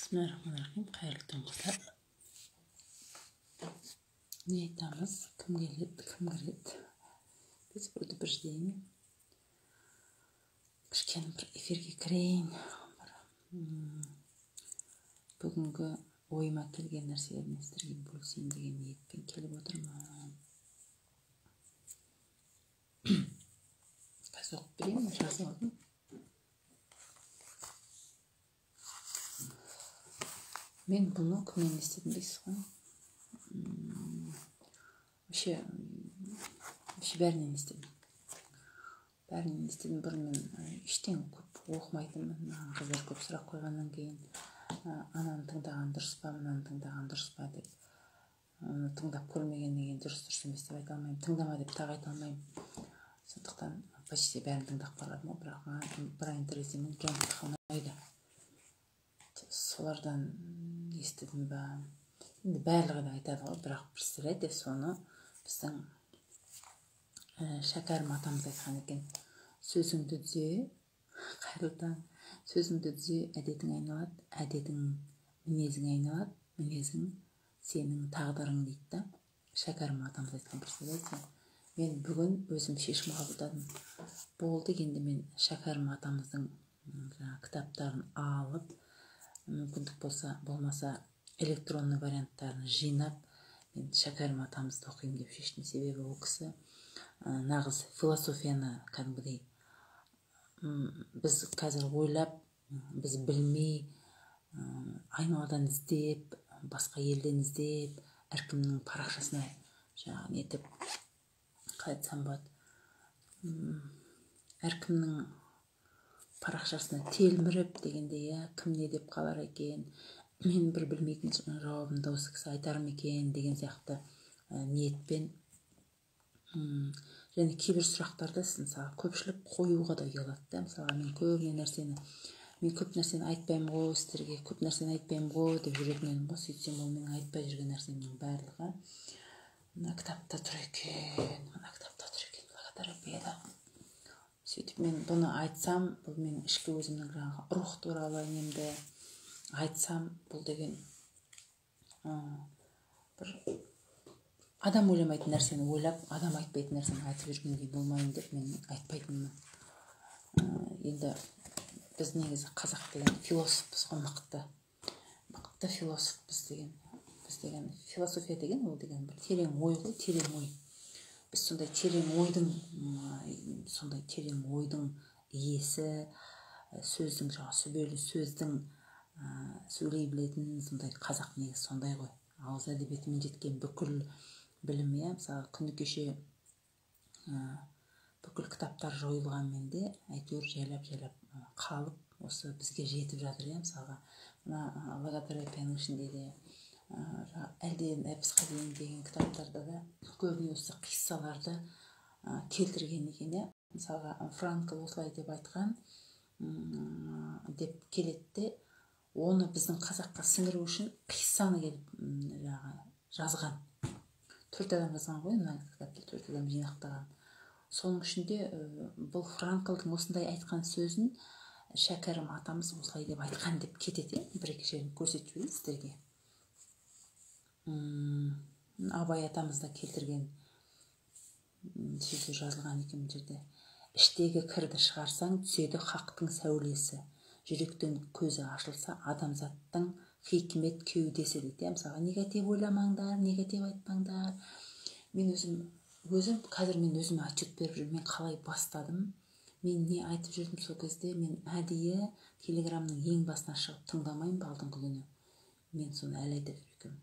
Bismillahirrahmanirrahim. Қайырлы таң қыздар. Не айтамыз? Кім келеді, кім кіреді? Біз бір ждейін. Кішкене бір эфирге кірейін. Бүгінгі ойыма келген нәрселермен сіздерге бөлісейін деген ниетпен келіп отырмын. Қазір оқып берейін, жазып алдым. Мен бұны кімнен естідім дейсіз ғой? Вообще бәрінен естідім. Бұрын мен ештеңе көп оқымайтынмын. Қыздар көп сұрақ қойғаннан кейін ананы тыңдаған дұрыс па, мынаны тыңдаған дұрыс па деп. Оны тыңдап көрмегеннен кейін дұрыс емес деп айта алмаймын. Тыңдама деп тағы айта алмаймын. Сондықтан почти бәрін тыңдап қарадым, бірақ бір интересімен Джон ұнайды. Солардан естідім ба. Енді барлығы да айтады ғой, бірақ бір сыр айтты, соны біздің Шәкәрім атамыз айтқан екен. Сөзіңді түзе, қайырлы таң. Сөзіңді түзе, әдетің айналады, әдетің мінезің айналады, мінезің сенің тағдырың дейді да. Шәкәрім атамыз айтқан бір сөз айтты. Мен бүгін өзім шешім қабылдадым. Болды, енді мен Шәкәрім атамыздың кітаптарын алып, мүмкіндік болмаса электронный варианттарын жинап, мен Шәкәрім атамызды оқимын деп шештім. Себебі ол кісі нағыз философияны кәдімгідей біз қазір ойлап, біз білмей, айналадан іздеп, басқа елден іздеп, әркімнің парақшасына нетіп, қалай айтсам болады, әркімнің парақшасына телміріп дегенде, кім не деп қалар екен, мен бір білмейтін жауабымды осы кісі айтар ма екен деген сияқты ниетпен. Және кейбір сұрақтарды мысалы көпшілік қоюға да ұялады. Мысалы мен көп нәрсені айтпаймын ғой, сіздерге көп нәрсені айтпаймын ғой деп жүретін едім ғой. Сөйтсем ол менің айтпай жүрген нәрсемнің барлығы мына кітапта тұр екен, логотерапияда. Сөйтіп мен бұны айтсам, бұл менің ішкі өзімнің рух туралы немді айтсам, бұл деген бір адам ойламайтын нәрсені ойлап, адам айтпайтын нәрсені айтып жүргендей болмайын деп мен айтпайтынмын. Енді біз негізі қазақ деген философпыз ғой, мықты философпыз деген. Біз деген философия деген, ол деген бір терең ой ғой, терең ой. Біз сондай терең ойдың иесі, сөздің сүбелі сөздің сөйлей білетін, сондай қазақ негізі сондай ғой. Ауыз әдебиетімен жеткен бүкіл білім, мысалы күні кеше бүкіл кітаптар жойылғанмен де әйтеуір жайлап қалып, осы бізге жетіп жатыр. Мысалға мына логотерапияның ішінде де әлден әпісқа дейін деген кітаптарда да көбіне осы қиссаларды келтірген екен. Мысалға Франкл осылай деп айтқан деп келетті, оны біздің қазаққа сіңіру үшін қиссаны келіп жазған. 4 адам жазған ғой, мына кітапты 4 адам жинақтаған. Соның ішінде бұл Франклдың осындай айтқан сөзін Шәкәрім атамыз осылай деп айтқан деп кетеді. Бір-екі жерін көрсетіп жіберейін сіздерге. Абай атамыз да келтірген сөзі жазылған екен бұл жерде. Іштегі кірді шығарсаң, түседі хақтың сәулесі. Жүректен көзі ашылса, адамзаттың хикмет кеудесі дейді. Мысалға негатив ойламаңдар, негатив айтпаңдар. Мен қазір мен өзіме отчет беріп жүрмін. Мен қалай бастадым? Мен не айтып жүрдім сол кезде? Мен әдейі телеграмның ең басына шығып тыңдамаймын алдыңғы күні. Мен соны әлі айтып жүрмін.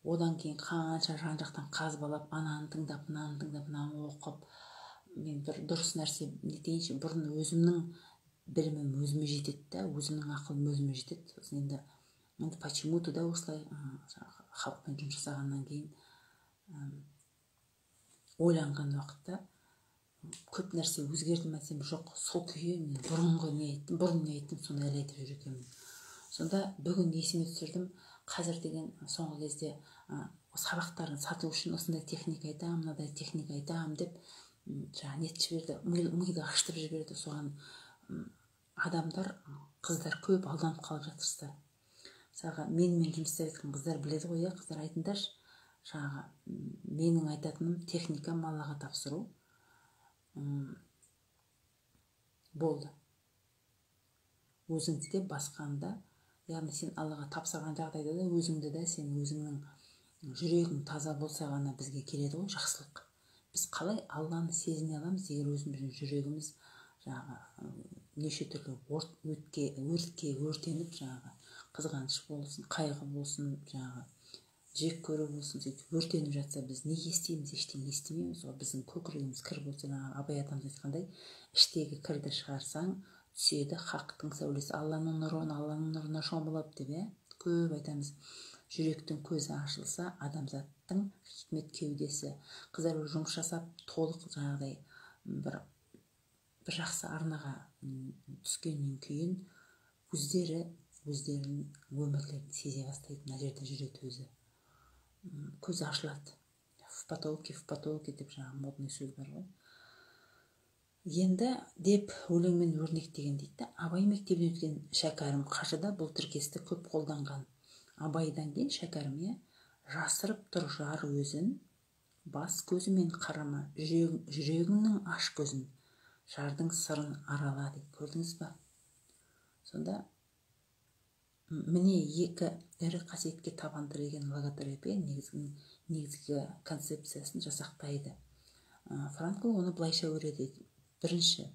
Одан кейін қанша жан-жақтан қазбалап, ананы тыңдап, мынаны оқып, мен бір дұрыс нәрсе нетейінші, бұрын өзімнің білімім өзіме жетеді, өзімнің ақылым өзіме жетеді. Сосын енді почему-то да осылай халықпен жұмыс жасағаннан кейін ойланған уақытта көп нәрсе өзгерді ме десем жоқ, сол күйі мен бұрын не айттым, соны әлі айтып жүр екенмін. Сонда бүгін есіме түсірдім, қазір деген соңғы кезде сабақтарын сату үшін осындай техника айтамын, мынадай техника айтамын деп нетіп жіберді, миды ашытып жіберді. Соған адамдар, қыздар көп алданып қалып жатырсыздар. Мысалға менімен жұмыс істеп жатқан қыздар біледі ғой, иә, қыздар айтыңдаршы, жаңағы менің айтатыным техникам Аллаға тапсыру болды. Өзіңді де басқаны да, яғни сен Аллаға тапсырған жағдайда да өзіңді де, сен өзіңнің жүрегің таза болса ғана бізге келеді ғой жақсылық. Біз қалай Алланы сезіне аламыз, егер өзіміздің жүрегіміз жаңағы неше түрлі өртке өртеніп, жаңағы қызғаныш болсын, қайғы болсын, жаңағы жек көру болсын, сөйтіп өртеніп жатса, біз не естиміз? Ештеңе естімейміз ғой. Біздің көкірегіміз кір болса, жаңағы Абай атамыз айтқандай, іштегі кірді шығарсаң, түседі хақтың сәулесі, Алланың нұрына шомылып деп, көп айтамыз. Жүректің көзі ашылса, адамзаттың хикмет кеудесі. Қыздар жұмыс жасап, толық жаңағыдай бір жақсы арнаға түскеннен кейін өздерінің өмірлерін сезе бастайды. Мына жерде жүреді өзі. Көзі ашылады. В потоке деп жаңағы модный сөз бар ғой. Енді деп өлеңмен өрнектеген дейді. Абай мектебінен өткен шәкәрім қажыда бұл тіркесті көп қолданған. Абайдан кейін шәкәрім жасырып тұр жар өзін, бас көзімен қарама, жүрегіңнің аш көзін, жардың сырын арала дейді. Көрдіңіз ба? Сонда міне екі ірі қасиетке табан тіреген логотерапия негізгі концепциясын жасақтайды. Франкл оны былайша өреді. Бірінші,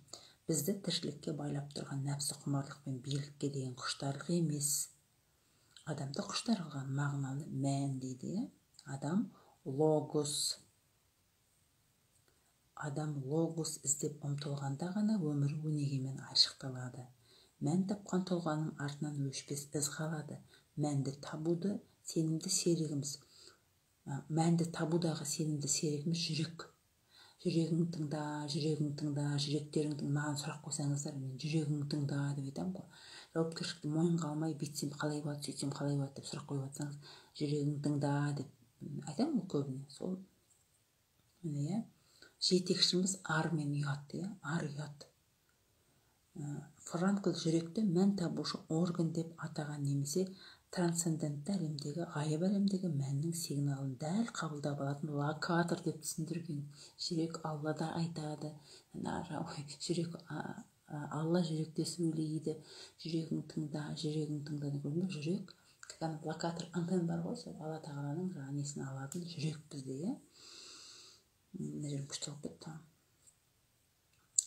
бізді тіршілікке байлап тұрған нәпсі құмарлық пен билікке деген құштарлық емес, адамды құштар қылған мағыналы мән дейді. Адам логос іздеп ұмтылғанда ғана өмір өнегемен айшықталады. Мән тапқан тұлғаның артынан өшпес із қалады. Мәнді табудағы сенімді серігіміз жүрек. Жүрегің тыңда, жүректерің тыңда. Маған сұрақ қойсаңыздар, мен жүрегің тыңда деп айтамын ғой. Жауапкершілікті мойынға алмай, бүйтсем қалай болады, сөйтсем қалай болады деп сұрақ қойып жатсаңыз, жүрегің тыңда деп айтамын ғой көбіне. Сол жетекшіміз ар мен ұят, ар ұят. Франкл жүректі мән табушы орган деп атаған, немесе трансцендентті әлемдегі, ғайып әлемдегі мәннің сигналын дәл қабылдап алатын локатор деп түсіндірген. Жүрек Аллада айтады, жүрек Алла жүректе сөйлейді, жүрегің тыңда, көрдің бе? Жүрек локатор, антенна бар ғой, сол Алла тағаланың несін алатын жүрек бізде. Мына жерім күшті болып кетті.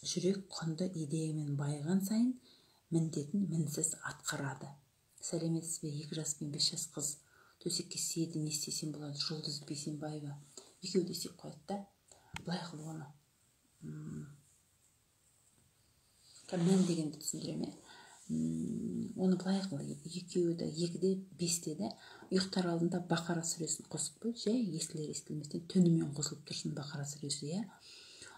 Жүрек құнды идеямен байыған сайын міндетін мінсіз атқарады. Сәлеметсіз бе? 2 жас пен 5 жас қыз төсекке сиеді, не істесем болады? Жұлдыз Бейсенбаева екеуі де істеп қояды да. Былай қыл оны. Мән дегенді түсіндіреме. Оны былай қыл. Екеуі де 2-де 5-те де ұйықтар алдында Бақара сүресін қосып қой. Жай естілер-естілместен түнімен қосылып тұрсын Бақара сүресі,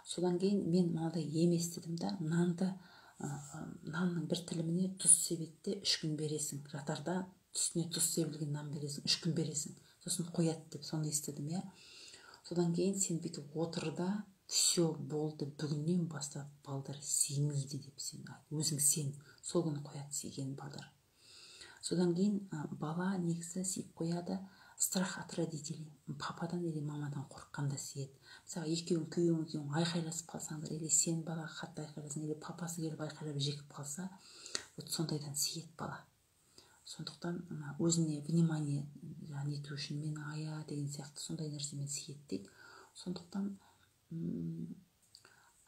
Содан кейін мен мынадай естідім да, нанның бір тіліміне тұз себетте 3 күн бересің. Жатарда үстіне тұз себілген нан бересің, 3 күн бересің. Сосын қояды деп соны естідім, Содан кейін сен бүйтіп отырда, все болды, бүгіннен бастап балдар сүймейді деп сен өзің сен сол күні қояды сүйген балдар. Содан кейін бала негізі сүйіп қояды, страх от родителей, пападан или мамадан қорыққанда сүйеді. Мысалы күйеуің айқайласып қалсаңдар, или сен балаға қатты айқайласаң, или папасы келіп айқайлап жекіп қалса, вот сондайдан сүйеді бала. Сондықтан өзіне внимание нету үшін менің ая деген сияқты сондай нәрсемен сүйеді дейді. Сондықтан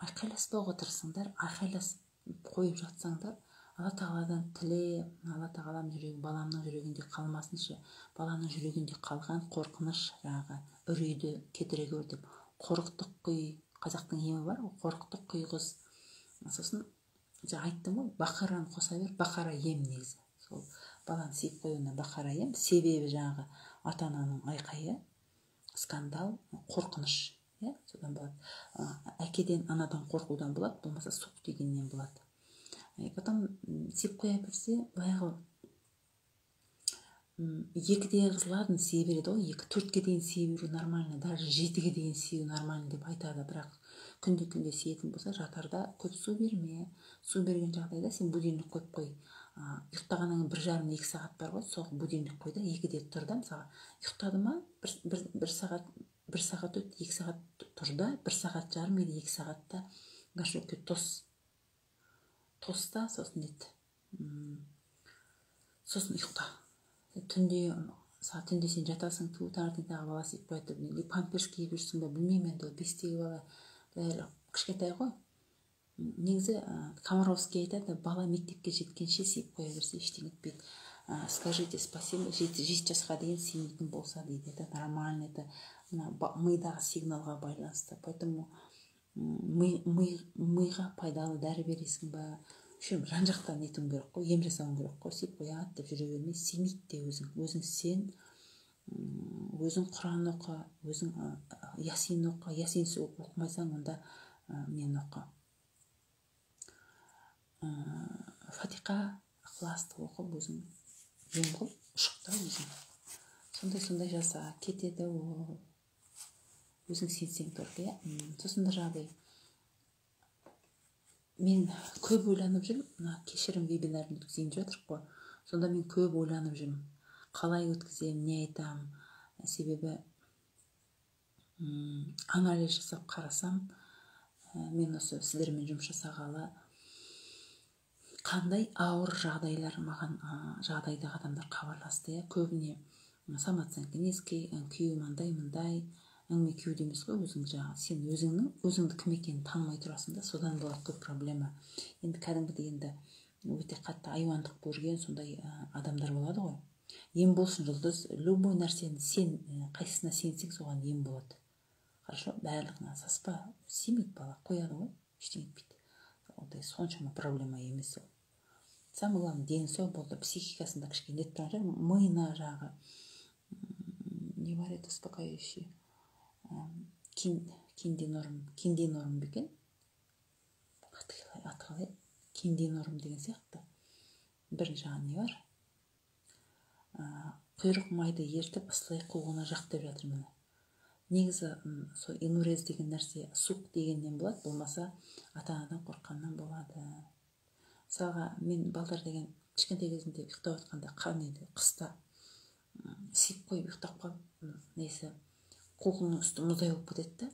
айқайласпауға тырысыңдар, айқайласып қойып жатсаңдар, Алла тағаладан тіле, Алла тағалам баламның жүрегінде қалмасыншы, баланың жүрегінде қалған қорқыныш, үрейді кетіре көр деп. Қорықтық құй, қазақтың емі бар ғой, қорықтық құй қыз. Сосын айттым ғой, Бақараны қоса бер, Бақара ем негізі. Сол баланы сүйіп қоюына Бақара ем, себебі ата-ананың айқайы, скандал, қорқыныш. Содан болады. Әкеден, анадан қорқудан болады, болмаса суық дегеннен болады. Потом сеп қоя берсе, былайғы 2-де қыз ладно сие береді ғой, 2-4-ге дейін сие беру нормально, даже 7-ге дейін сию нормально деп айтады, бірақ күнде сиетін болса, жатарда көп су берме. Су берген жағдайда сен будильник қойып қой. Ұйықтағаннан 1,5-2 сағат бар ғой, сол будильник қой да 2-де тұр да, мысалы ұйықтады ма, бір сағат өт, 2 сағат тұр да, 1,5 сағат или 2 сағатта горшокке тоста, сосын сосын ұйықта. Түнде сен жатасың, таңертең тағы бала сиіп қояды, памперс киіп жүрсің бе, білмеймін енді, 5-тегі бала кішкентай ғой. Негізі Комаровский айтады, бала мектепке жеткенше сиіп қоя берсе ештеңе етпейді. Скажите спасибо, 7 жасқа дейін симейтін болса дейді, это нормально, это мидағы сигналға байланысты. Поэтому миға пайдалы дәрі бересің ба, жан жақтан нетуің керек қой, ем жасауың керек қой, сиіп қояды деп жүре бермей, симейді де өзің сен, өзің Құран оқы, өзің Ясин оқы, Ясин оқымайсаң, онда мен оқы. Фатиқа, Ықыласты оқып, өзің ем қыл, ұшықта өзің. Сондай жаса, кетеді ол. Өзің сенсең только, сосын да жағдай. Мен көп ойланып жүрмін, кешірім вебинарын өткізейін жатырық қой. Сонда мен көп ойланып жүрмін. Қалай өткізем, не айтам? Себебі анализ жасап қарасам, мен осы сіздермен жұмыс жасағалы қандай ауыр жағдайлар маған жағдайдағы адамдар хабарласты. Көбіне самооценка низкий, күйеуім андай әңгіме күйеу дейміз ғой, өзің сен өзіңді кім екенін танымай тұрасың да, содан болады көп проблема. Енді кәдімгідей енді өте қатты айуандық көрген сондай адамдар болады ғой. Ем болсын жұлдыз, любой нәрсені сен қайсысына сенсең соған ем болады. Хорошо, барлығына саспа, симейді бала, қояды ғой, ештеңе етпейді. Ондай соншама проблема емес ол. Самое главное, дені сау болды, психикасында кішкене нетіп тұрған шығар, миына жағы не бар еді успокаивающий, кинди норм бекен, аты қалай, кинди норм деген сияқты бір жағы не бар, құйрық майды ертіп ысылай қуғына жақ деп жатыр мені. Негізі сол инурез деген нәрсе суық дегеннен болады, болмаса ата-анадан қорққаннан болады. Мысалға мен балдар деген кішкентай кезінде ұйықтап жатқанда қыста сиіп қойып ұйықтап қалып, несі қуғының үсті мұздай болып кетеді,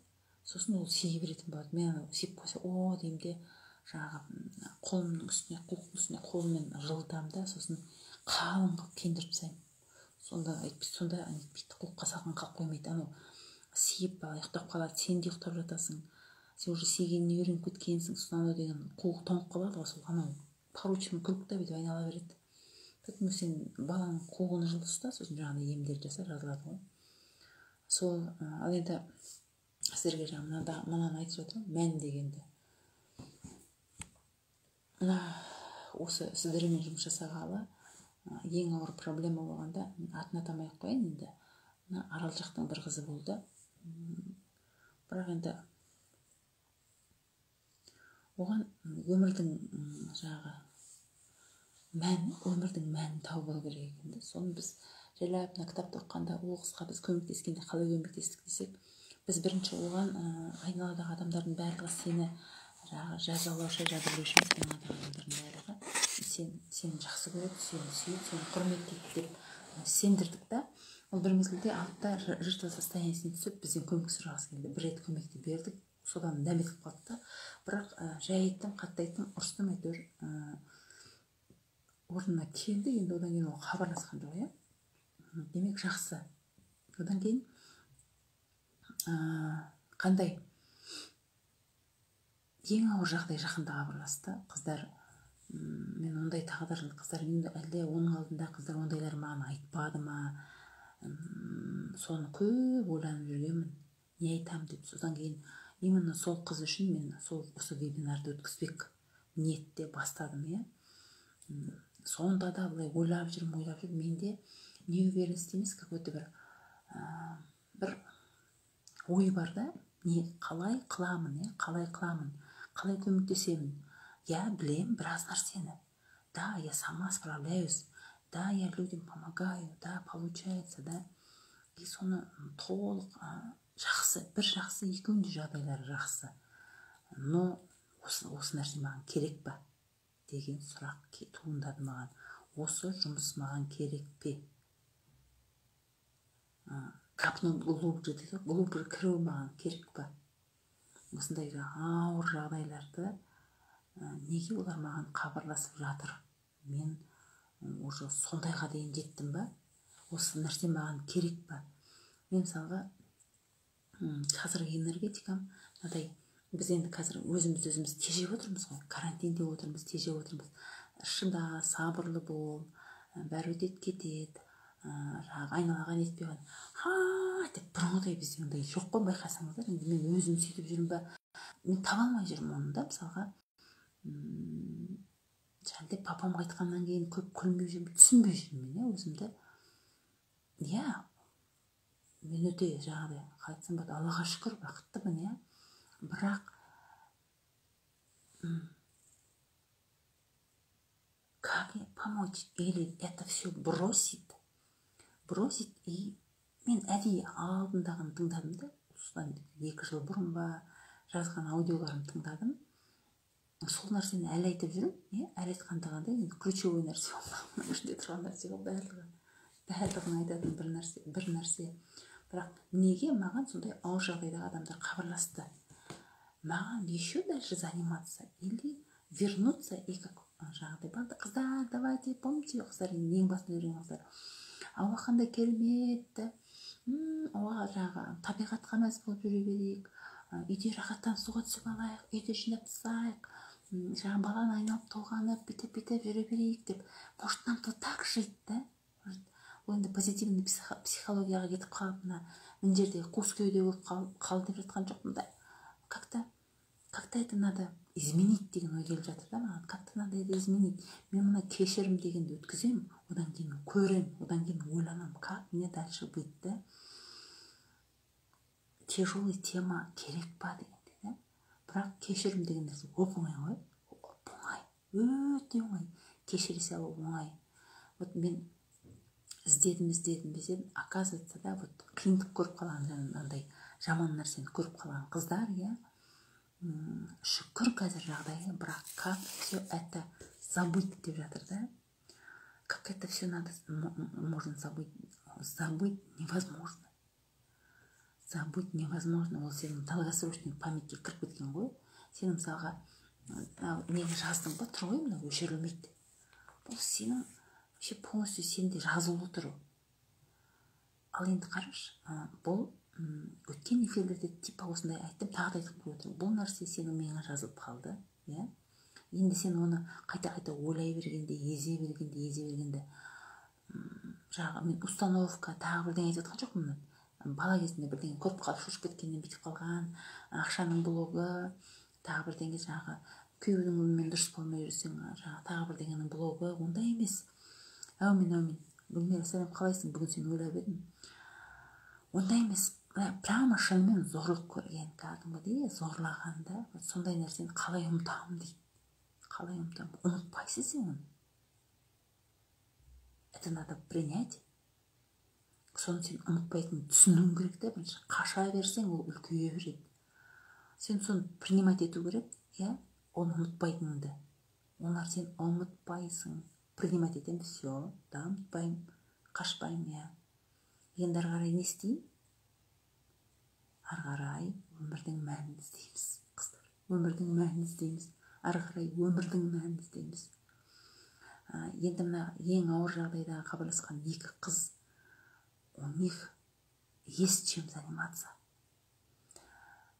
сосын ол сие беретін болады. Мен сиіп қойса, деймін де, жаңағы қолымның үстіне, қуықтың үстіне қолыммен жылытамын да, сосын қалың қылып кендіріп тастаймын. Сонда айтпейді, қуыққа салған қалып қоймайды. Анау сиіп ұйықтап қалады, сен де ұйықтап жатасың, сен уже сиегеніне үйреніп кеткенсің, сосын анау деген қуық тоңып қалады ғой, сол анау поручен күлікті бүйтіп айнала береді. Поэтому сен баланың қуығын жылы ұста, сосын жаңағыдай емдер жаса, жазылады ғой. Сол, ал енді сіздерге мынаны айтып жатырмын, мән дегенді. Осы сіздермен жұмыс жасағалы ең ауыр проблема болғанда, атын атамай қояйын енді, Арал жақтың бір қызы болды. Бірақ енді оған өмірдің мәнін тауып алу керек екенді. Соны біз жайлап кітапты оқығанда, ол қызға біз көмектескенде қалай көмектестік десек, біз бірінші оған айналадағы адамдардың барлығы сені жазалаушы, жәбірлеуші емес, айналадағы адамдардың барлығы сені жақсы көреді, сені сүйеді, сені құрметтейді деп сендірдік та. Ол бір мезгілде алтта жыртылыс состояниесіне түсіп, бізден көмек сұрағысы келді. Бір рет көмекті бердік, содан дәметіп қалды да. Бірақ жай айттым, қатты айттым, ұрыстым, әйтеуір орнына келді. Енді одан кейін ол хабарласқан жоқ, демек жақсы. Одан кейін қандай ең ауыр жағдай жақында хабарласты. Қыздар, мен ондай тағдырлы қыздар, әлде оның алдында қыздар ондайлар маған айтпады ма? Соны көп ойланып жүргенмін, не айтам деп. Содан кейін именно сол қыз үшін мен осы вебинарды өткізбек ниетте бастадым. Сонда да былай ойлап жүрмін, менде неуверенность емес, какой-то бір ой бар да, қалай қыламын, қалай көмектесемін. Я білем біраз нәрсені. Да, я сама справляюсь. Да, я людям помогаю, да, получается, да. И соны толық жақсы, бір жақсы, екеуінде жағдайлары жақсы. но осы нәрсе маған керек па деген сұрақ туындады маған. Осы жұмыс маған керек пе? Копнуть глубже дейді, глубже кіру маған керек па? Осындай ауыр жағдайларды неге олар маған хабарласып жатыр? Мен уже сондайға дейін жеттім ба? Осы нәрсе маған керек па? Мен мысалға қазіргі энергетикам мынадай, біз енді қазір өзіміз тежеп отырмыз ғой, карантинде отырмыз, тежеп отырмыз. Шыда, сабырлы бол, бәрі өтеді кетеді, айналаға нетпей қойған деп бұрынғыдай бізде ондай жоқ қой, байқасаңыздар. Енді мен өзім сөйтіп жүрмін ба, мен таба алмай жүрмін оны да. Мысалға жаңағыдай папам айтқаннан кейін көп күлмей жүрмін, түсінбей жүрмін өзімді. Мен өте жаңағыдай айтсам болады, Аллаға шүкір, бақыттымын, бірақ как помочь? Или это все бросить, и мен әдейі алдындағын тыңдадым да, осыдан 2 жыл бұрын ба жазған аудиоларын тыңдадым. Сол нәрсені әлі айтып жүрмін, әлі айтқандағанда енді ключевой нәрсе ол жерде тұрған нәрсе ол барлығын айтатын бір нәрсе. Бірақ неге маған сондай ауыр жағдайдағы адамдар хабарласты? Маған еще дальше заниматься или вернуться и как жаңағыдай барды, қыздар, давайте, помните, қыздар, ең басында жүрген қыздар, ауа қандай кереметті, ауа жаңағы табиғатқа мәз болып жүре берейік, үйде рахаттанысуға түсіп алайық, үйде жинап тастайық, жаңағы баланы айналып толғанып, бүйтіп жүре берейік деп. Может, нам то так жить, да? Ол енді позитивный психологияға кетіп қалып, мына жерде қуыс кеуде болып қалды деп жатқан жоқпын да. Как-то это надо изменить деген ой келіп жатыр да маған. Как-то надо это изменить. Мен мына кешірім дегенді өткіземін, одан кейін көремін, одан кейін ойланамын, как мне дальше быть, да? Тяжелый тема керек па дегенде, да? Бірақ кешірім деген нәрсе оп-оңай ғой. Оп-оңай, өте оңай. Кешіре салу оңай. Вот мен іздедім, оказывается, да, вот қиындық көріп қалған, андай жаман нәрсені көріп қалған қыздар, шүкір қазір жағдайы, бірақ как все это забыть деп жатыр, да? Как это все можно забыть? Забыть невозможно. Забыть невозможно. Ол сенің долгосрочный памятке кіріп кеткен ғой. Сен мысалға неге жаздың ба, тұр ғой, мына өшірілмейді. Бұл сенің вообще полностью сенде жазылып тұр. Ал енді қараш, бұл өткен эфирлерде типа осындай айттым, тағы да айтып қойып отырмын. Бұл нәрсе сенің миыңа жазылып қалды, Енді сен оны қайта ойлай бергенде, езе бергенде, жаңағы мен установка, тағы бірдеңе айтып жатқан жоқпын. Бала кезінде бірдеңе көріп қалып шошып кеткеннен бүйтіп қалған, ақшаның блогы, тағы бірдеңе, жаңағы күйеудің өмірмен дұрыс болмай жүрсең, жаңағы тағы бірдеңенің блогы, ондай емес. Әумин. Гүлмира, сәлем, қалайсың? Бүгін сені ойлап едім. Ондай емес. Прямо шынымен зорлық көрген, кәдімгідей зорлағанда, сондай нәрсені қалай ұмытамын дейді. Қалай ұмытамын? Ұмытпайсың сен оны. Это надо принять. Соны сен ұмытпайтынын түсінуің керек та, бірінші қаша берсең, ол үлкейе береді. Сен соны принимать ету керек, оны ұмытпайтыныңды. Олар сен ұмытпайсың. Принимать етем, все, да, ұмытпаймын, қашпаймын, Енді ары қарай не істеймін? Ары қарай өмірдің мәнін іздейміз, қыздар. Өмірдің мәнін іздейміз. Ары қарай өмірдің мәнін іздейміз. Енді мына ең ауыр жағдайдағы хабарласқан 2 қыз, у них есть чем заниматься.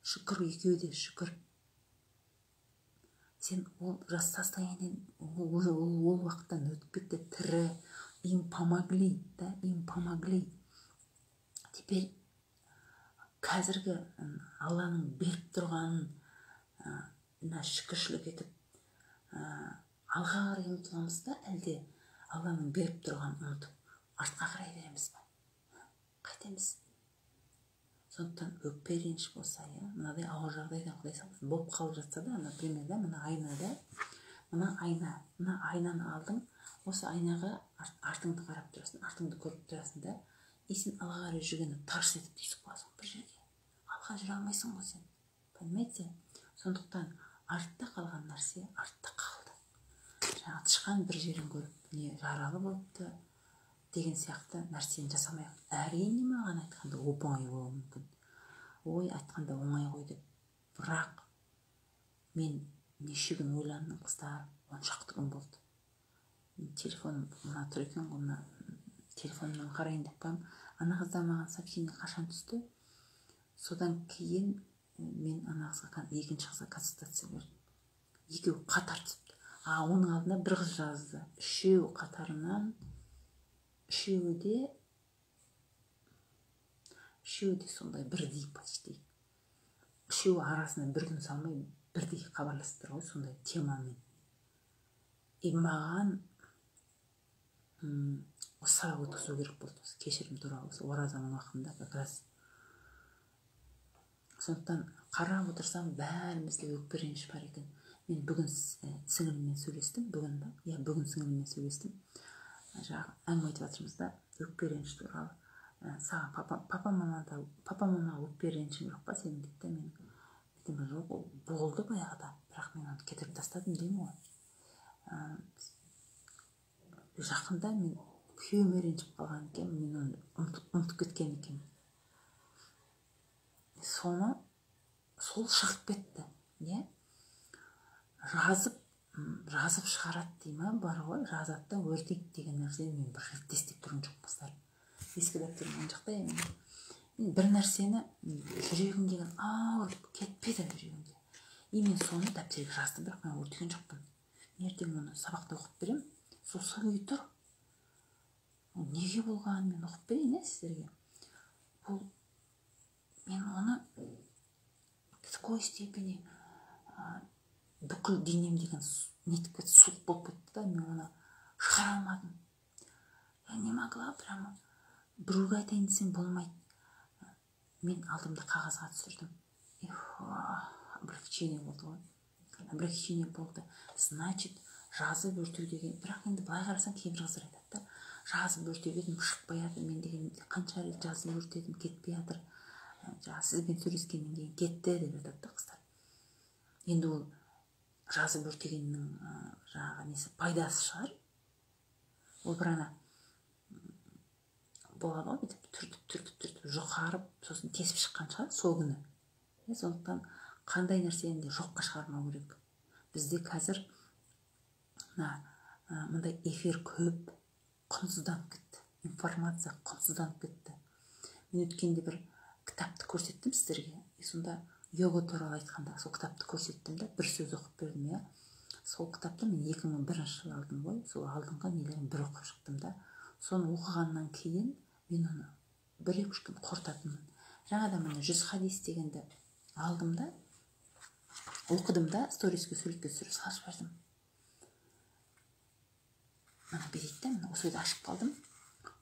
Шүкір, екеуі де шүкір. Сен ол жас состояниеден, ол уақыттан өтіп кетті, тірі, им помогли, да, им помогли. Теперь қазіргі Алланың беріп тұрғанын шүкіршілік етіп алға қарай ұмтыламыз да, әлде Алланың беріп тұрғанын ұмытып артқа қарай береміз ба? Қайтеміз. Сондықтан өкпе реніш болса, мынадай ауыр жағдайдан Құдай сақтасын болып қалып жатса да, например, мына айнаны алдың, осы айнаға артыңды қарап тұрасың, артыңды көріп тұрасың да, сен алға қарай жүргенде тарс етіп түйісіп қаласың бір жерге. Алға жүре алмайсың ғой сен. Понимаете? Сондықтан артта қалған нәрсе артта қалды. Жаңа тышқан бір жерін көріп не жаралы болыпты деген сияқты нәрсені жасамай. Әрине маған айтқанда оп-оңай болуы мүмкін. Ой, айтқанда оңай ғой деп. Бірақ мен неше күн ойландым қыздар, 10 шақты күн болды. Телефоным мына тұр екен ғой, мына телефонымнан қарайын деп қойым. Ана қыздан маған сообщение қашан түсті? Содан кейін мен ана қызға екінші қызға консультация бердім. Екеуі қатар түсіпті. Оның алдында бір қыз жазды. Үшеуі қатарынан, үшеуі де сондай бірдей почти. Үшеуі арасына бір күн салмай бірдей хабарласты ғой, сондай темамен. Маған осы сабақ өткізу керек болды, кешірім туралы, оразаның уақытында как раз. Сондықтан қарап отырсам бәрімізде өкпе реніш бар екен. Мен бүгін сіңіліммен сөйлестім, бүгін сіңіліммен сөйлестім. Әңгіме айтып жатырмыз да, өкпе реніш туралы. Саған папа мама өкпе ренішің жоқ па сенің дейді. Мен айтамын, жоқ, болды баяғыда, бірақ мен оны кетіріп тастадым деймін ғой. Жақында мен күйеуіме ренжіп қалған екен, мен оны ұмытып кеткен екен. Сол шығып кетті, не? Жазып шығарады дейма, бар ғой, жазады да өртейді деген нәрсені мен бір рет естіп тұрған жоқ қыздар. Ескі дәптерім оң жақта емен. Мен бір нәрсені жүрегімдеген ауырып кетпеді жүрегімде. Мен соны дәптерге жаздым, бірақ мен өртеген жоқпын. Ертең оны сабақта оқып берем, сол күйі тұр. Неге болғанын мен оқып берейін сіздерге. Мен оны в такой степени бүкіл денемдеген нетіп кетті, суық болып кетті да, мен оны шығара алмадым. Я не могла прямо. Біреуге айтайын десем болмайды. Мен алдымда қағазға түсірдім. Облегчение болды ғой. Облегчение болды. Значит, жазып өртеу деген, бірақ енді былай қарасаң кейбір қыздар айтады да, жазып өртеп едім, шықпай жатыр, мен деген қанша рет жазып өртедім, кетпей жатыр. Сізбен сөйлескеннен кейін кетті деп жатады да қыздар. Енді ол жазып өртегеннің несі пайдасы шығар. Ол бір ана болады ғой, түртіп жұқарып, сосын тесіп шыққан шығар сол күні. Сондықтан қандай нәрсені де жоққа шығармау керек. Бізде қазір мындай эфир көп, құнсызданып кетті. Информация құнсызданып кетті. Мен өткенде бір кітапты көрсеттім сіздерге. Сонда йога туралы айтқанда сол кітапты көрсеттім да, бір сөз оқып бердім. Сол кітапты мен 2001 жылы алдым ғой. Сол алдыңғы нелерін бір оқып шықтым да. Соны оқығаннан кейін мен оны 1-2 күн қорытатынмын. Жаңадан міне 100 хадис дегенді алдым да, оқыдым да, сториске суретке түсіріп салып жібердім. Мына бедейді, осы ойды ашып қалдым.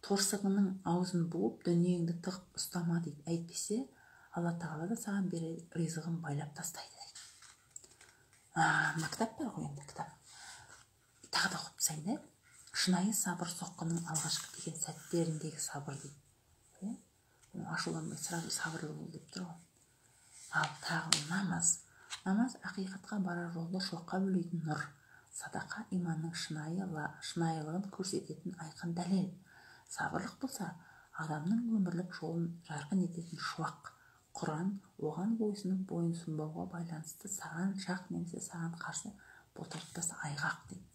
Торсығының аузын буып, дүниеңді тығып ұстама дейді. Әйтпесе, Алла Тағала да саған берер ризығын байлап тастайды дейді. Мына кітап бар ғой, енді кітап. Тағы да оқып тастайын да. Шынайы сабыр соққының алғашқы деген сәттеріндегі сабыр дейді. Ашуланбай сразу сабырлы бол деп тұр ғой. Ал тағы намаз. Намаз ақиқатқа барар жолды шоққа бөлейтін нұр. Садақа иманның шынайылығын көрсететін айқын дәлел. Сабырлық болса, адамның өмірлік жолын жарқын ететін шуақ. Құран оған бойынсұнбауға байланысты саған жақ немесе саған қарсы бұлтартпас айғақ дейді.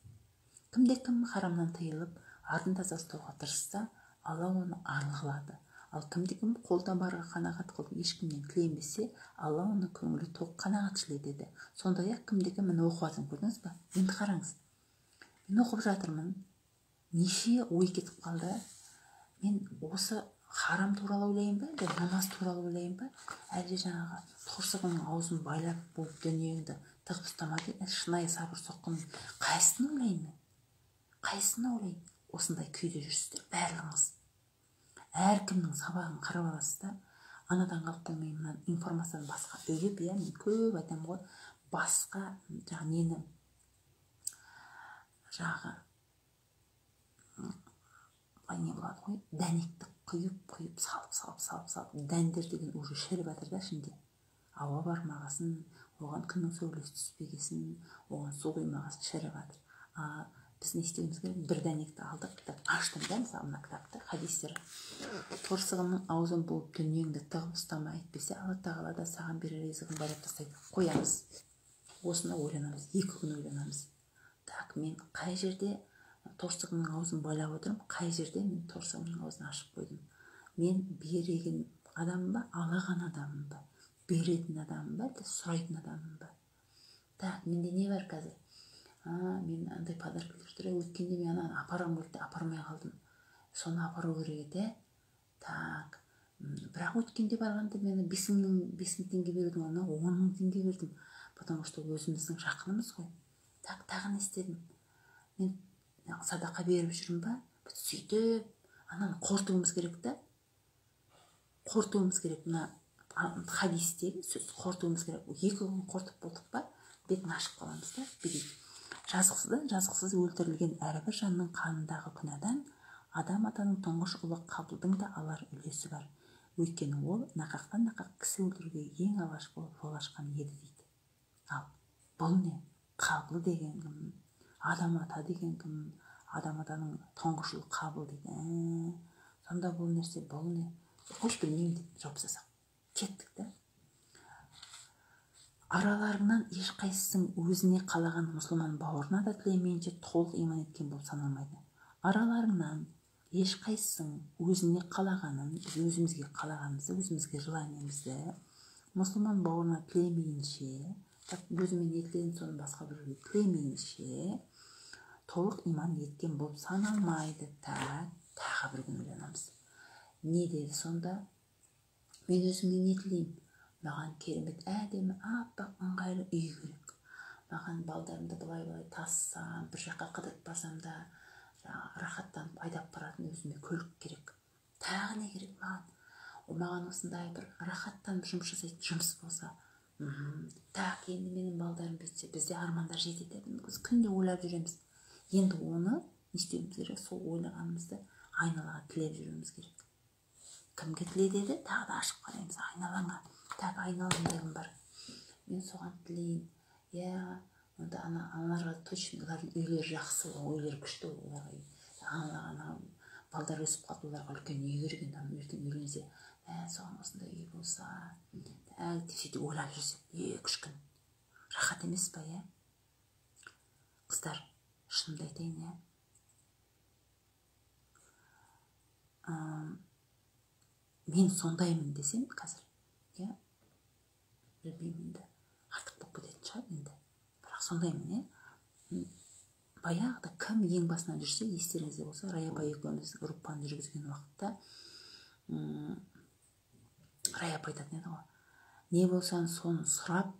Кімде-кім харамнан тыйылып, артын таза ұстауға тырысса, Алла оны арлы қылады. Ал кімде-кім қолда барға қанағат қылып ешкімнен тіленбесе, Алла оны көңілі тоқ қанағатшыл етеді. Сондай-ақ кімде-кім мені оқып жатырмын, көрдіңіз бе? Енді қараңыз. Мен оқып жатырмын. Неше ой кетіп қалды. Мен осы харам туралы ойлайын ба, әлде намаз туралы ойлайын ба, әлде жаңағы торсығының аузын байлап болып дүниеңді тығып ұстама дейді. Шынайы сабыр соққының қайсысын ойлайын мен? Қайсысын ойлайын? Осындай күйде жүрсіздер барлығыңыз. Әркімнің сабағын қарап аласыз да, анадан қалып қоймаймын, информацияны басқа үйіп, мен көп айтамын ғой, басқа нені не болады ғой, дәнекті құйып, салып, дәндер деген уже шіріп жатыр да ішінде. Ауа бармағасын, оған күннің сәулесі түспегесін, оған су құймағасын шіріп жатыр. Біз не істеуіміз керек? Bir дәнекті алдық, кітап аштым да, мысалы мына кітапты, хадистер. Торсығымның аузын болып дүниеңді тығып ұстама, әйтпесе Алла тағала да саған берер ризығын байлап тастайды. Қоямыз. Осыны ойланамыз, 2 күн ойланамыз. Так, мен қай жерде торсығымның аузын байлап отырмын, қай жерде мен торсығымның аузын ашып қойдым. Мен береген адамым ба, алаған адамым ба, беретін адамым ба, сұрайтын адамым ба. Так, менде не бар қазір? Мен андай подаркалар тұр, өткенде мен ананы апарам өлді, апармай қалдым. Соны апару керек еді. Так, бірақ өткенде барғанда мен 5.000 теңге бердім, ona 10.000 теңге бердім. Потому что өзіміздің жақынымыз ғой. Так, тағы не істедім? Мен садақа беріп жүрмін ба? Сөйтіп, ананы қорытуымыз керек та. Қорытуымыз керек. Мына хадистегі сөз қорытуымыз керек. 2 күн қорытып болдық па? Бетін ашып қаламыз да. Жазықсыз өлтірілген әрбір жанның қанындағы күнәдан адам атаның тұңғыш ұлы Қабылдың да алар үлесі бар. Өйткені ол нақақтан кісі өлтіруге ең алғаш болып жол ашқан еді дейді. Ал бұл не? Қабыл деген кім? Адам ата деген кім? Адам атаның тұңғыш ұлы Қабыл дейді. Сонда бұл нәрсе, бұл не? Қош білмеймін деп жауап жасақ. Кеттік та. Араларыңнан ешқайсысың өзіне қалаған мұсылман бауырына да тілемейінше толық иман еткен болып саналмайды. Араларыңнан ешқайсысың өзіне қалағанын, өзімізге қалағанымызды, өзімізге желаниемізді мұсылман бауырына тілемейінше, өзімен не тіледім, соны басқа біреуге тілемейінше толық иман еткен болып саналмайды. Тағы бір күн ойланамыз. Не деді сонда? Мен өзіңе не тілеймін? Маған керемет әдемі, аппақ, ыңғайлы үй керек. Маған балдарымды былай тассам, бір жаққа қыдырып барсам да, рахаттанып айдап баратын өзіме көлік керек. Тағы не керек маған? Маған осындай бір рахаттанып жұмыс жасайтын жұмыс болса. Так, енді менің балдарым бітсе, бізде армандар жетеді. Біз күнде ойлап жүреміз. Енді оны не істеуіміз керек? Сол ойлағанымызды айналаға тілеп жүруіміз керек. Кімге тіле деді? Тағы да ашып қараймыз айналаңа. Так, айналымдағым бар. Мен соған тілейін. Онда аналарға точно олардың үйлері жақсы, үйлері күшті, оларға балдар өсіп қалды, оларға үлкен үй керек, ертең үйленсе, соған осындай үй болса, сөйтіп ойлап жүрсек, 2-3 күн. Рахат емес па, Қыздар, шынымды айтайын, мен сондаймын десем қазір, білмеймін де, артық болып кететін шығар енді. Бірақ сондаймын, баяғыда кім ең басынан жүрсе, естеріңізде болса, Рая апай екеуміз группаны жүргізген уақытта Рая апай айтатын еді ғой. Не болсаң соны сұрап,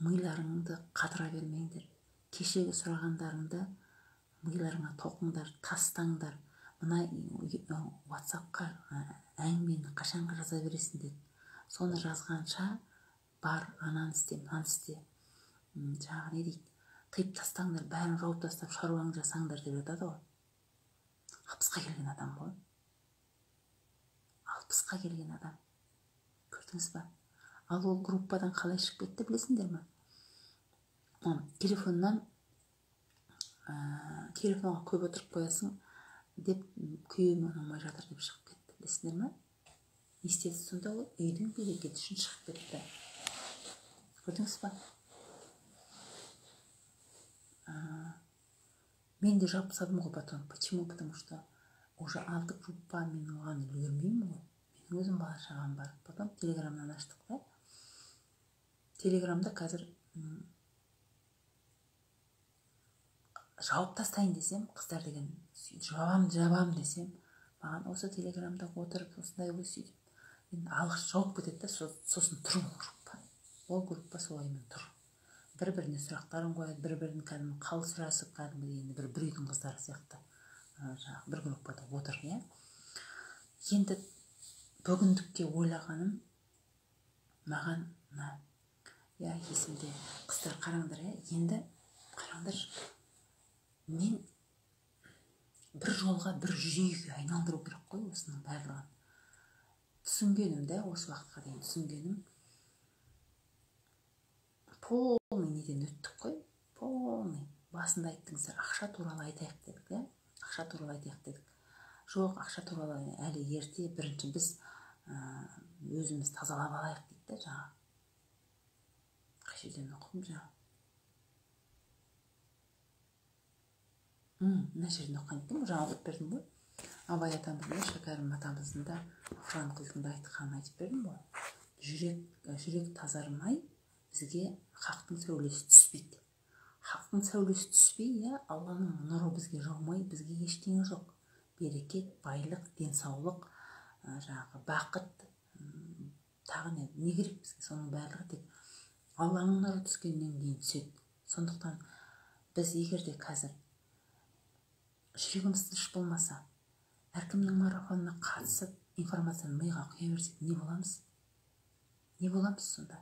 миларыңды қатыра бермеңдер. Кешегі сұрағандарыңды миларыңа тоқыңдар, тастаңдар. Мына WhatsApp-қа әңгімені қашанға жаза бересің деді. Соны жазғанша бар, ананы істе, мынаны істе. Жаңағы не дейді? Қиып тастаңдар, бәрін жауып тастап, шаруаңды жасаңдар деп жатады ғой. 60-қа келген адам ғой. 60-қа келген адам. Көрдіңіз ба? Ал ол группадан қалай шығып кетті білесіңдер ме? Телефонға көп отырып қоясың деп күйеуіме ұнамай жатыр деп шығып кетті. Білесіңдер ме? Не істеді сонда ол? Үйдің берекеті үшін шығып кетті. Көрдіңіз ба? Мен де жауап тастадым ғой потом. Почему? Потому что уже 6 группа, мен оған үлгермеймін ғой. Менің өзім бала шағам бар. Потом телеграмнан аштық та. Телеграмда қазір жауап тастайын десем, қыздар деген жабам десем, маған осы телеграмда отырып осындай ой сөйтіп, мен алғаш жауап кетеді да, сосын тұр ол группа. Ол группа солаймен тұр. Бір-біріне сұрақтарын қояды, бір-бірін кәдімгі қал сұрасып, кәдімгі енді бір үйдің қыздары сияқты бір группада отыр, Енді бүгіндікке ойлағаным маған есімде. Қыздар қараңдар, енді қараңдар, мен бір жолға, бір жүйеге айналдыру керек қой осының барлығын. Түсінгенім де, осы уақытқа дейін түсінгенім, полный неден өттік қой, полный. Басында айттыңыздар, ақша туралы айтайық дедік, ақша туралы айтайық дедік. Жоқ, ақша туралы әлі ерте, бірінші біз өзіміз тазалап алайық дейді, жаңа. Қай жерден оқыдым жаңа. Мына жерден оқыған екен, жаңа оқып бердім ғой. Абай атамыздың, Шәкәрім атамыздың да Құран құлқында айтқанын айтып бердім ғой. Жүрек тазармай бізге хақтың сәулесі түспейді. Хақтың сәулесі түспей, Алланың нұры бізге жаумай, бізге ештеңе жоқ. Берекет, байлық, денсаулық, жаңағы бақыт, тағы не керек бізге? Соның барлығы тек Алланың нұры түскеннен кейін түседі. Сондықтан біз егерде қазір жүрегіміз тыныш болмаса, әркімнің марафонына қатысып, информацияны миға құя берсек, не боламыз? Не боламыз сонда?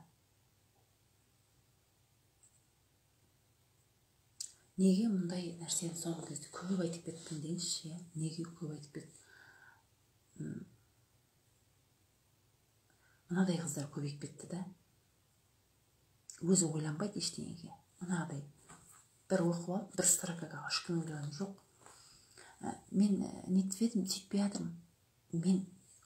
Неге мұндай нәрсені соңғы кезде көп айтып кеттім дейінші, неге көп айтып кеттім? Мынадай қыздар көбейіп кетті да, өзі ойланбайды ештеңеге. Мынадай бір оқып алып, бір строкаға 3 күн ойланым жоқ. Мен нетіп едім, сөйтпей жатырмын. Мен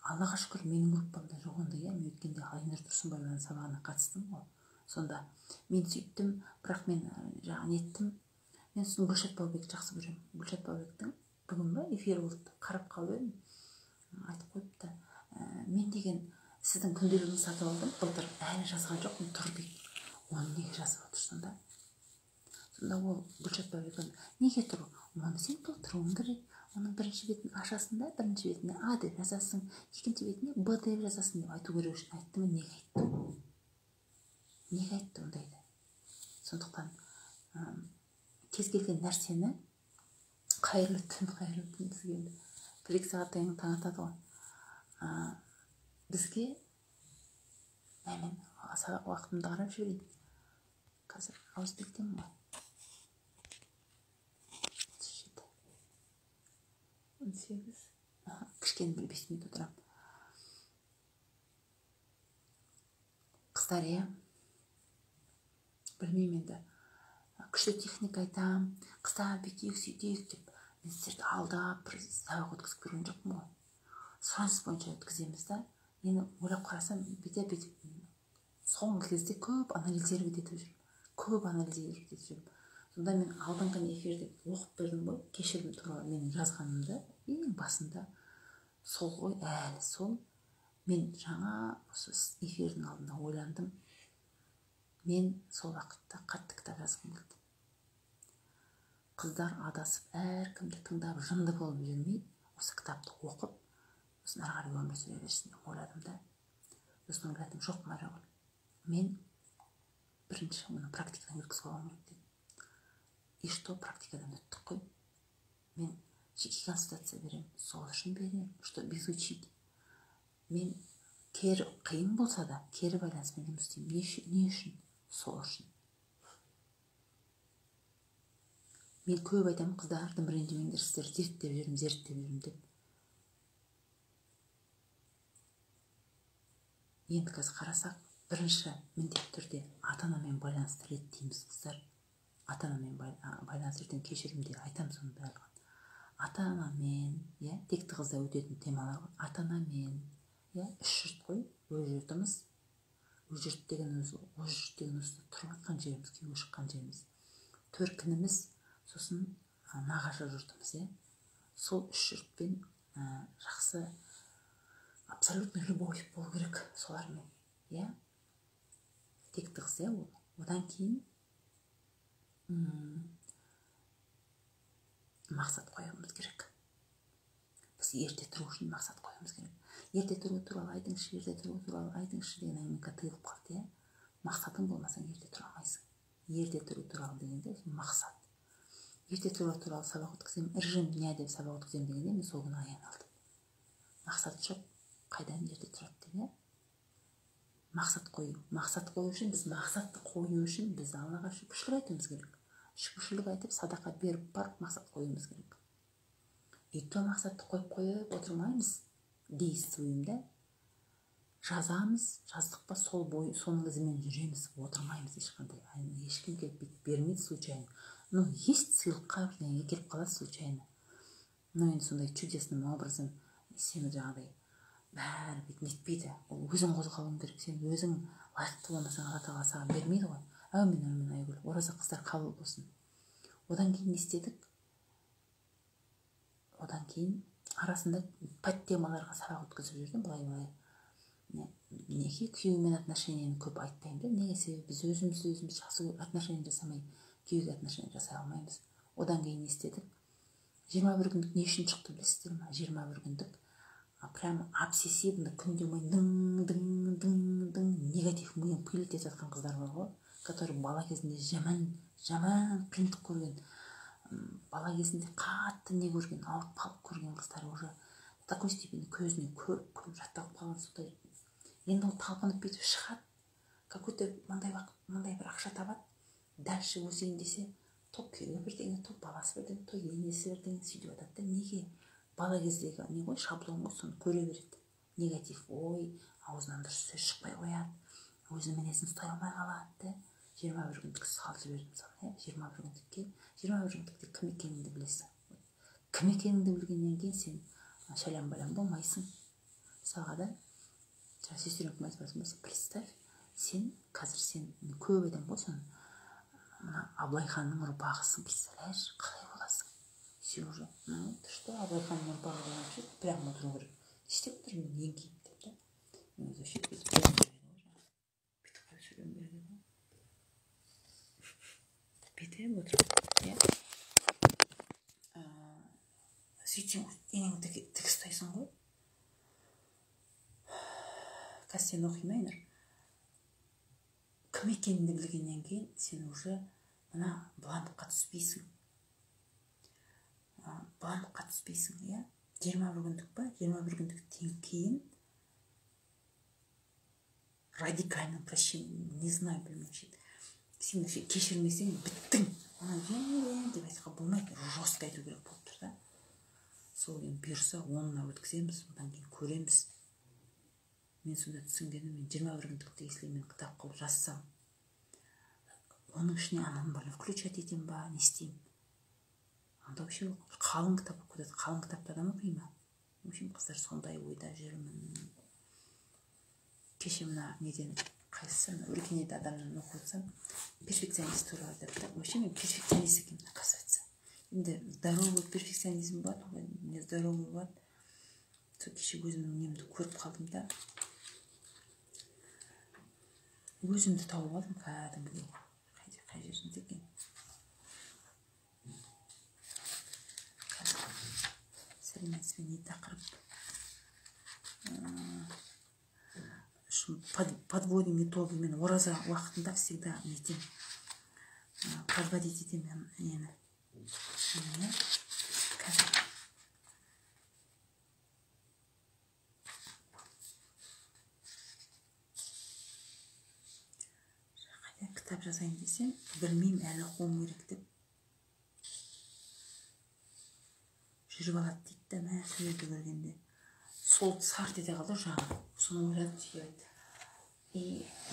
Аллаға шүкір, менің группамда жоқ ондай, мен өткенде Айнұр Тұрсынбаеваның сабағына қатыстым ғой. Сонда мен сөйттім, бірақ мен жаңа неттім. Мен сосын Гүлшат Баубекті жақсы көремін. Гүлшат Баубектің бүгін бе эфир болды, қарап қалып едім. Айтып қойыпты. Мен деген сіздің күнделігіңізді сатып алдым, былтыр әлі жазған жоқпын, тұр дейді. Оны неге жазып отырсың да? Сонда ол Гүлшат Баубектің неге тұр? Оны сен толтыруың керек. Оның бірінші бетін ашасың да, бірінші бетіне А деп жазасың, екінші бетіне Б деп жазасың деп айту керек үшін айттым. Неге айтты? Неге айтты ондайды? Сондықтан кез келген нәрсені қайырлы түн бізге енді 1-2 сағаттан таң атады ғой. Бізге мен сабақ уақытымды қарап жіберейін. Қазір ауызбектемін ғой. 18. Кішкене бір 5 минут отырам. Қыздар, білмеймін енді. Күшті техника айтам, қыздар бүйтейік, сөйтейік деп, мен сіздерді алдап, бір сабақ өткізіп көрген жоқпын ғой. Сұраныс бойынша өткіземіз да. Енді ойлап қарасам, бүйтіп, соңғы кезде көп анализдеріп етіп жүрмін. Сонда мен алдыңғы эфирде оқып бердім ғой, кешірім туралы менің жазғанымды, ең басында сол ғой, әлі сол. Мен жаңа осы эфирдің алдында ойландым. Мен сол вақытта қатты кітап жазғым келді. Қыздар адасып, әркімді тыңдап, жынды болып жүрмей, осы кітапты оқып, сосын ары қарай өмір сүре берсін деп ойладым да. Сосын ойладым, жоқ Марагүл, мен бірінші оны практикадан өткізіп алуым керек дедім. И что, практикадан өттік қой. Мен жеке консультация беремін, сол үшін беремін, что безучить. Мен қиын болса да, кері байланыспен жұмыс істеймін. Не үшін? Сол үшін. Мен көп айтамын, қыздардың ренжімеңдер, сіздер зерттеп жүрмін деп. Енді қазір қарасақ, бірінші міндетті түрде ата-анамен байланысты реттейміз қыздар. Ата-анамен байланысты ертең кешірімде айтамын соның барлығын. Ата-анамен, текті қызда өтетін темалар ғой. Ата-анамен, 3 жұрт қой, өз жұртымыз. Өз жұрт деген өзі тұрып жатқан жеріміз, күйеуге шыққан жеріміз. Төркініміз, сосын нағашы жұртымыз, сол 3 жұртпен жақсы абсолютно любовь болу керек солармен, текті қыз, одан кейін мақсат қоюымыз керек. Біз ерте тұру үшін мақсат қоюымыз керек. Ерте тұру туралы айтыңызшы деген әңгіме тыйылып қалды, Мақсатың болмасаң ерте тұра алмайсың. Ерте тұру туралы дегенде мақсат. Ерте тұру туралы сабақ өткіземін, режим дня деп сабақ өткіземін дегенде мен сол күні аян алдым. Мақсат жоқ, қайдан ерте тұрады деп, мақсат қою. Мақсат қою үшін, біз мақсатты қою үшін біз Аллаға шүкіршілік айтуымыз керек. Шүкіршілік айтып, садақа беріп барып мақсат қоюымыз керек. И то мақсатты қойып отырмаймыз, действуем, жазамыз, жаздық па сол бой соның ізімен жүреміз, отырмаймыз ешқандай. Ешкім келіп бермейді случайно. Ну, есть сыйлыққа бірдеңеге келіп қалады случайно. Ну, енді сондай чудесным образом сені жаңағыдай бәрі бүйтіп нетпейді. Ол өзің қозғалуың керек. Сен өзің лайықты болмасаң, Алла тағала саған бермейді ғой. Әумин, Айгүл. Ораза қыздар қабыл болсын. Одан кейін не істедік? Одан кейін арасында подтемаларға сабақ өткізіп жүрдім, былай. Неге күйеумен отношенияны көп айтпаймын да, неге себебі біз өзіміз жақсы отношения жасамай, күйеуге отношения жасай алмаймыз. Одан кейін не істедік? 21 күндік не үшін шықты білесіздер ме? 21 күндік прям обсессивно күнде дың негатив миын пылить етіп жатқан қыздар бар ғой, который бала кезінде жаман қиындық көрген, бала кезінде қатты не көрген, ауыртпалық көрген қыздар уже такой степени көзіне көріп жатталып қалған сондай. Енді ол талпынып бүйтіп шығады, какой-то мындай бір ақша табады, дальше өсейін десе, то күйеуі бірдеңе, то баласы бірдеңе, то енесі бірдеңе сөйтіп жатады да. Неге? Бала кездегі не ғой, шаблон ғой, соны көре береді. Негатив ой, аузынан дұрыс сөз шықпай қояды, өзінің мінезін ұстай алмай қалады. 21 күндік салып жібердім мысалы, 21 күндікке. 21 күндікте кім екеніңді білесің. Кім екеніңді білгеннен кейін сен шалям-балям болмайсың. Мысалға да, сестренкам айтып жатырмын, представь, қазір сен көп адам ғой, соны мына Абылайханның ұрпағысың, представляешь, қалай боласың? Все уже, ну, ты что, Абылайханның ұрпағы деген вообще прямо отыру керек. Не істеп тұрмын, еңкейіп деп та. Мен вообще бүйтіп қойып жүрген берген ғой. Бүйтіп отырып, иә. Сөйтсең, енеңді тік ұстайсың ғой. Қазір сен оқимайныр. Кім екеніңді білгеннен кейін сен уже мына бланкқа түспейсің. Бланкқа түспейсің, иә. 21 күндік па? 21 күндіктен кейін радикальный прощение, не знаю, білмеймін. Сен кешірмесең біттің. Оны деп айтуға болмайды, жестко айту керек болып тұр да. Сол кейін бұйырса 10-на өткіземіз, одан кейін көреміз. Мен сонда түсінгенім, мен 21 күндікті если мен кітап қылып жазсам, оның ішіне ананы бөліп включать етем ба, не істеймін? Анда вообще қалың кітап оқып кетеді, қалың кітапты адам оқи ма? В общем, қыздар сондай ойда жүрмін. Кеше мына неден қайсысы, өркениет адамнан оқып отырсам, перфекционист туралы айтады. Вообще мен перфекционист екенмін, оказывается. Енді здоровый перфекционизм бар, не здоровый бар. Сол кеше өзімнің немді көріп қалдым да. Өзімді тауып алдым кәдімгідей. Қай жерінде екен. Сәлеметсіз бе, не тақырып? Подводим итоги. Мен ораза уақытында всегда нетем. Подводить етем нені. Қазір. Кітап жазайын десем, білмеймін, әлі оқуым керек деп жүріп алады дейді да, мә сөйлеуді көргенде. Сол сарт ете қалды жаңа. Соны ойладым сөйтіп айтты. И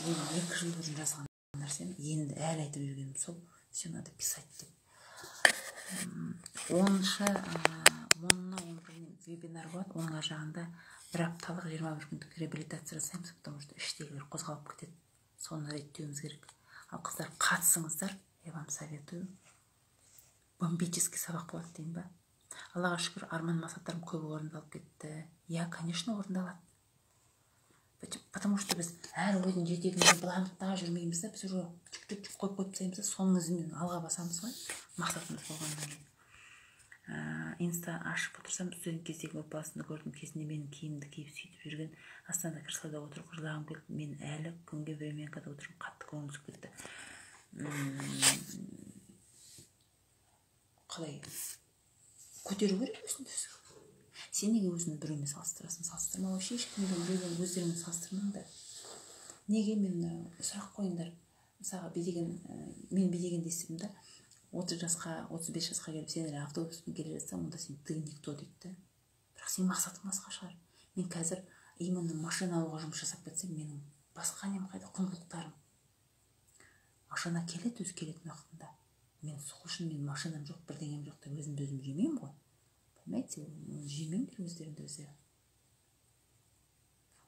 бұл 2 жыл бұрын жазған нәрсем, енді әлі айтып жүргенім сол, все надо писать деп. 10-на 11 вебинар болады, оның жағында бір апталық 21 күндік реабилитация жасаймыз, потому что іштегілер қозғалып кетеді. Соны реттеуіміз керек. Ал қыздар қатысыңыздар, я вам советую. Бомбический сабақ болады деймін ба. Аллаға шүкір, арман мақсаттарым көбі орындалып кетті. Я, конечно, орындалады. Потому что біз әр ойдың жетегінде бланкта жүрмейміз да, біз уже жүк қойып тастаймыз да, соның ізімен алға басамыз ғой, мақсатымыз болғаннан кейін. Инста ашып отырсам, студент кездегі отбасында көрдім, кезінде менің киімді киіп сөйтіп жүрген, Астанада креслода отырып жылағым келді. Мен әлі күнге времянкада отырып қатты көңіл түсіп кетті. Қалай көтеру керек өзіңді? Сен неге өзіңді біреумен салыстырасың? Салыстырма, вообще ешкімді біреумен өздеріңмен салыстырмаңдар. Неге мен сұрақ қойыңдар? Мысалға мен бедеген естідім да, 30 жасқа, 35 жасқа келіп сен автобуспен келе жатсаң, онда сен ты никто дейді. Бірақ сен мақсатың басқа шығар. Мен қазір именно машина алуға жұмыс жасап кетсем, менің басқа нем қайда, құндылықтарым. Машина келеді, өз келетін уақытында. Мен сол үшін мен машинам жоқ, бірдеңем жоқ деп өзімді өзім жемеймін ғой. Понимаете, жемеңдер өздеріңді өздері.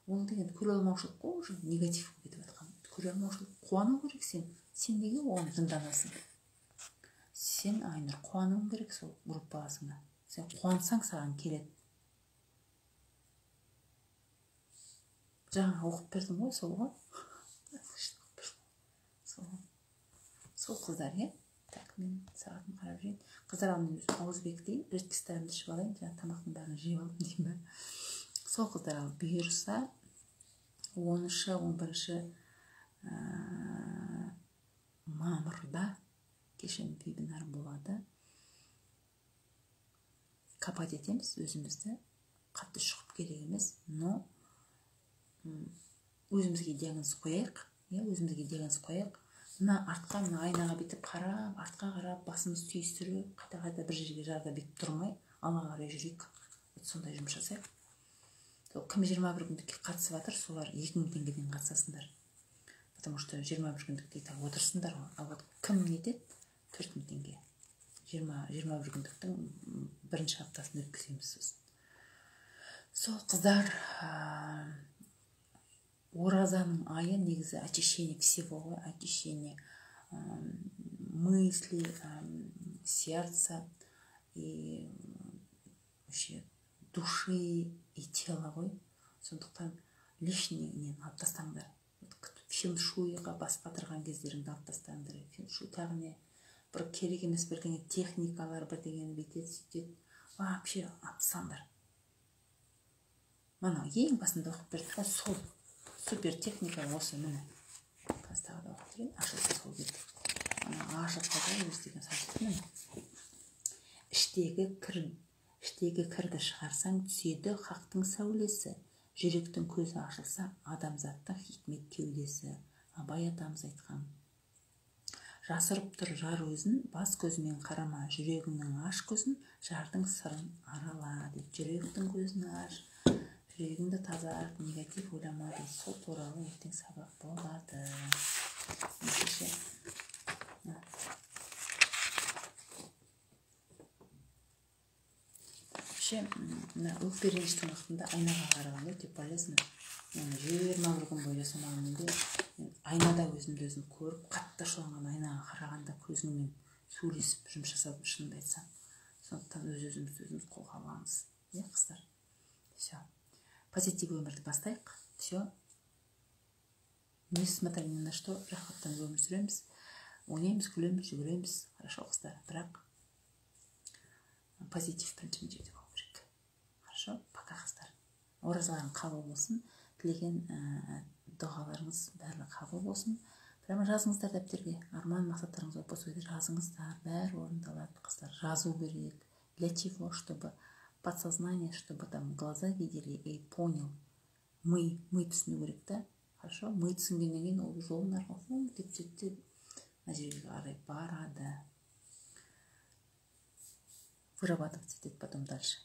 Ол деген көре алмаушылық қой, уже негативке кетіп жатқан. Көре алмаушылық, қуану керек сен. Сен неге оған жынданасың? Сен, Айнұр, қуануың керек сол группасыңа. Сен қуансаң саған келеді. Жаңа оқып бердім ғой, сол ғой. Сол қыздар, е? Так, мен сағатын қарап жүрейін. Қыздар, ал мен ауызбек дейін, жидкостарымды ішіп алайын, жаңа тамақтың бәрін жеп алдым деймін бе. Сол қыздар, ал бұйырса 10-11 мамырда кешен вебинар болады. Копать етеміз өзімізді. Қатты шығып керек емес, но өзімізге диагноз қояйық. Өзімізге диагноз қояйық. Мына артқа, мына айнаға бетіп қарап, артқа қарап, басымыз түйістіріп, қайта-қайта бір жерге жарда бетіп тұрмай, алға қарай жүрейік. Сондай жұмыс жасайық. Кім 21 күндікке қатысып жатыр, солар 2000 теңгеден қатысасыңдар. Потому что 21 күндікте отырсыңдар ғой. Ал кім нетеді? 4000 теңге. 21 күндіктің бірінші аптасын өткіземіз. Сол қыздар, оразаның айы негізі очищение всего ғой, очищение мысли, сердца и вообще души и тела ғой. Сондықтан лишний нені алып тастаңдар. Фен-шуйға бас қатырған кездеріңді алып тастаңдар. Фен-шуй тағы не бір керек емес бірдеңе техникалар, бірдеңені бүйтеді, сөйтеді. Вообще алып тастаңдар. Мана ең басында оқып берді, сол супер техника осы міне. Қазтағы оқып берген, ашылса сол кетті. Ана ашып қалды өз деген сақтық. Іштегі кірді шығарсаң түседі хақтың сәулесі. Жүректің көзі ашылса адамзаттың хикмет кеудесі. Абай атамыз айтқан. Жасырып тұр жар өзін, бас көзімен қарама, жүрегіңнің аш көзін, жардың сырын арала деп. Жүректің көзін аш, жүрегіңді тазарт, негатив ойлама деп. Сол туралы ертең сабақ болады. Өкпе реніштің уақытында айнаға қараған өте полезно. 21 күн бойы жасамағанымда айнада өзімді өзім көріп, қатты ашуланған айнаға қарағанда көзіңмен сөйлесіп жұмыс жасап шынымды айтсам. Сондықтан өзіміз қолға аламыз. Қыздар. Все. Позитив өмірді бастайық. Все. Несмотря ни на что, рахаттан өмір сүреміз. Ойнаймыз, күлеміз, жүгіреміз. Хорошо, қыздар. Бірақ позитив бірінші жерде болу керек. Хорошо, пока қыздар. Оразаларың қабыл болсын. Тілеген дұғаларыңыз бәрі қабыл болсын. Прямо жазыңыздар дәптерге. Арман мақсаттарыңыз болып болса жазыңыздар. Бәрі орындалады, қыздар. Жазу керек. Для чего? Чтобы подсознание, чтобы там глаза видели и понял. Мы түсіну керек та. Хорошо, мы түсінгеннен кейін ол жолын арқылы деп сөйтті. Мына жерге қарай барады. Вырабатываться етеді потом дальше.